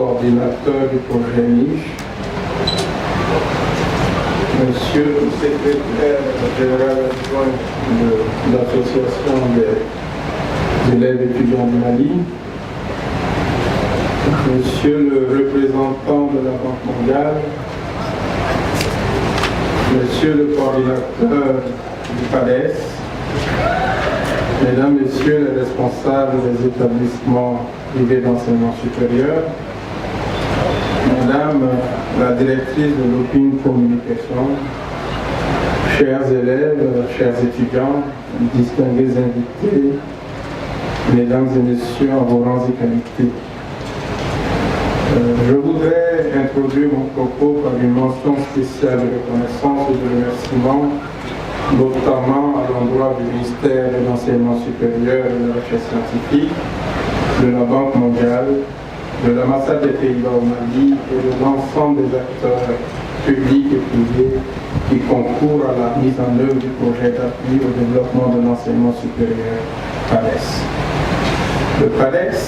coordinateur du projet Niche, Monsieur le secrétaire général adjoint de l'association des élèves étudiants du Mali, Monsieur le représentant de la Banque mondiale, Monsieur le coordinateur du PADES, Mesdames, Messieurs les responsables des établissements privés d'enseignement supérieur, Madame la directrice de l'Open Communication, chers élèves, chers étudiants, distingués invités, Mesdames et Messieurs en vos rangs et qualités. Je voudrais introduire mon propos par une mention spéciale de reconnaissance et de remerciement, notamment à l'endroit du ministère de l'Enseignement supérieur et de la Recherche scientifique, de la Banque mondiale, de l'ambassade des Pays-Bas au Mali et de l'ensemble des acteurs publics et privés qui concourent à la mise en œuvre du projet d'appui au développement de l'enseignement supérieur PADES. Le PADES,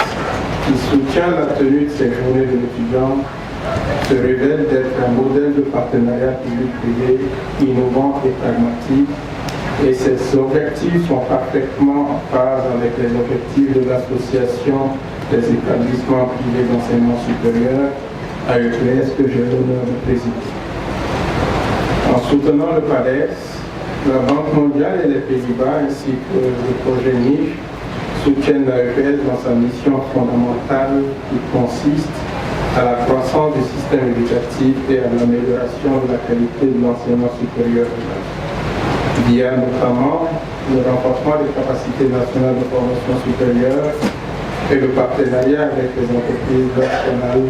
qui soutient la tenue de ces journées de l'étudiant, se révèle d'être un modèle de partenariat public-privé innovant et pragmatique, et ses objectifs sont parfaitement en phase avec les objectifs de l'association des établissements privés d'enseignement supérieur, AEPS, que j'ai l'honneur de présider. En soutenant le PADES, la Banque mondiale et les Pays-Bas ainsi que le projet Niche soutiennent l'AEPS dans sa mission fondamentale qui consiste à la croissance du système éducatif et à l'amélioration de la qualité de l'enseignement supérieur, via notamment le renforcement des capacités nationales de formation supérieure et le partenariat avec les entreprises nationales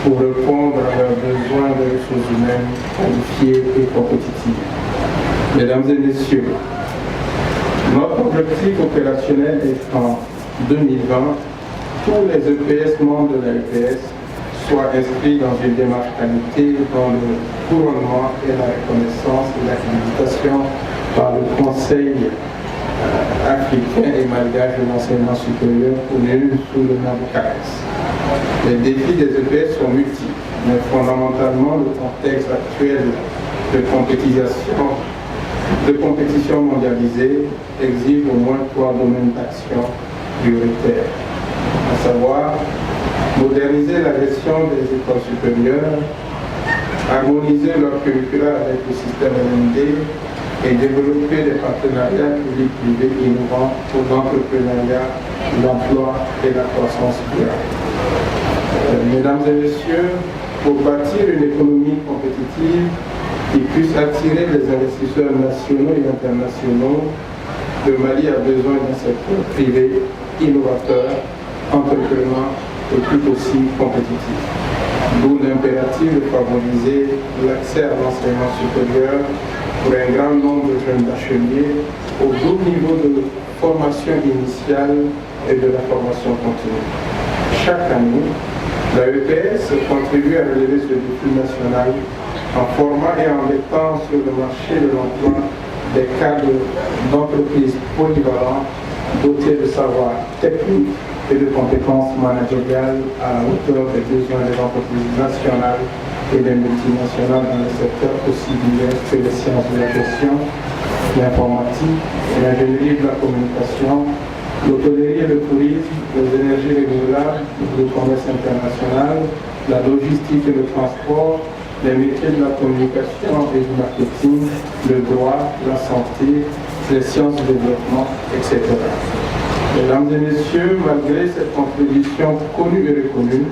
pour répondre à leurs besoins de ressources humaines qualifiées et compétitives. Mesdames et Messieurs, notre objectif opérationnel est qu'en 2020, tous les EPS membres de l'AEPS soient inscrits dans une démarche qualité dans le couronnement et la reconnaissance et l'accréditation par le Conseil africain et malgache de l'enseignement supérieur connu sous le nom de CAES. Les défis des EPS sont multiples, mais fondamentalement le contexte actuel de compétition mondialisée exige au moins 3 domaines d'action prioritaires, à savoir moderniser la gestion des écoles supérieures, harmoniser leur curricula avec le système LMD et développer des partenariats publics-privés innovants pour l'entrepreneuriat, l'emploi et la croissance durable. Mesdames et Messieurs, pour bâtir une économie compétitive qui puisse attirer les investisseurs nationaux et internationaux, le Mali a besoin d'un secteur privé innovateur, entreprenant et tout aussi compétitif. D'où l'impératif de favoriser l'accès à l'enseignement supérieur pour un grand nombre de jeunes bacheliers au double niveau de formation initiale et de la formation continue. Chaque année, la EPS contribue à relever ce défi national en formant et en mettant sur le marché de l'emploi des cadres d'entreprises polyvalents dotés de savoir technique et de compétences managériales à la hauteur des besoins des entreprises nationales et des multinationales dans les secteurs aussi divers que les sciences de la gestion, l'informatique, l'ingénierie de la communication, l'hôtellerie et le tourisme, les énergies renouvelables, le commerce international, la logistique et le transport, les métiers de la communication et du marketing, le droit, la santé, les sciences du développement, etc. Mesdames et Messieurs, malgré cette contribution connue et reconnue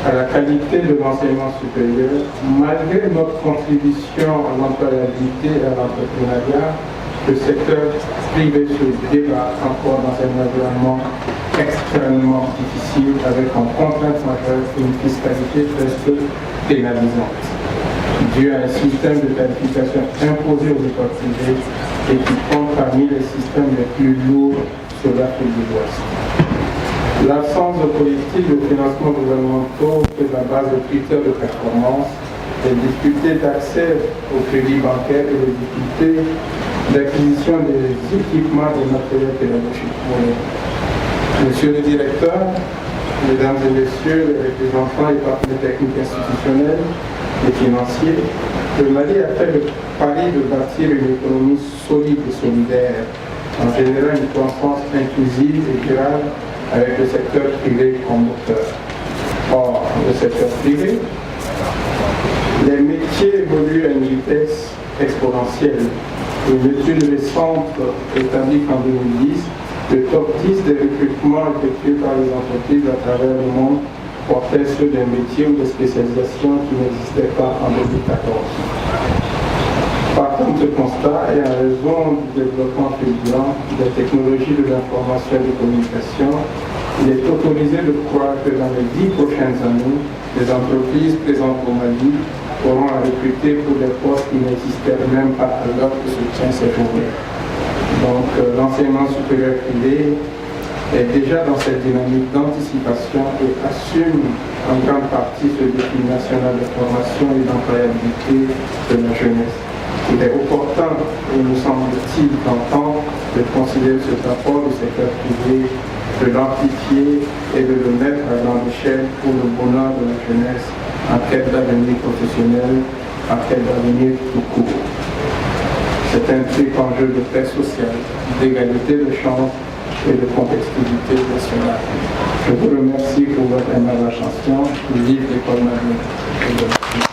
à la qualité de l'enseignement supérieur, malgré notre contribution à l'employabilité et à l'entrepreneuriat, le secteur privé se débat encore dans un environnement extrêmement difficile avec en contrainte majeure une fiscalité presque pénalisante, dû à un système de qualification imposé aux écoles privées et qui compte parmi les systèmes les plus lourds sur l'Afrique de l'Ouest. L'absence de politique de financement gouvernementaux sur la base de critères de performance, les difficultés d'accès au crédit bancaire et les difficultés d'acquisition des équipements et matériels pédagogiques. Monsieur le directeur, Mesdames et messieurs les représentants et partenaires techniques institutionnels et financiers, le Mali a fait le pari de bâtir une économie solide et solidaire en générant une croissance inclusive et durable avec le secteur privé comme moteur. Or, le secteur privé, les métiers évoluent à une vitesse exponentielle. Une étude récente établie en 2010, le top 10 des recrutements effectués par les entreprises à travers le monde portait sur des métiers ou des spécialisations qui n'existaient pas en 2014. Partant de ce constat et en raison du développement fulgurant des technologies de l'information et de communication, il est autorisé de croire que dans les 10 prochaines années, les entreprises présentes au Mali auront à recruter pour des postes qui n'existaient même pas à l'heure que se tient cette journée. Donc l'enseignement supérieur privé est déjà dans cette dynamique d'anticipation et assume en grande partie ce défi national de formation et d'employabilité de la jeunesse. Il est opportun, et nous semble-t-il, d'entendre de considérer ce rapport du secteur privé, de l'amplifier et de le mettre à grande échelle pour le bonheur de la jeunesse en quête d'avenir professionnel, en quête d'avenir tout court. C'est un triple enjeu de paix sociale, d'égalité de chance et de complexité nationale. Je vous remercie pour votre aimable attention. Vive l'école Mali.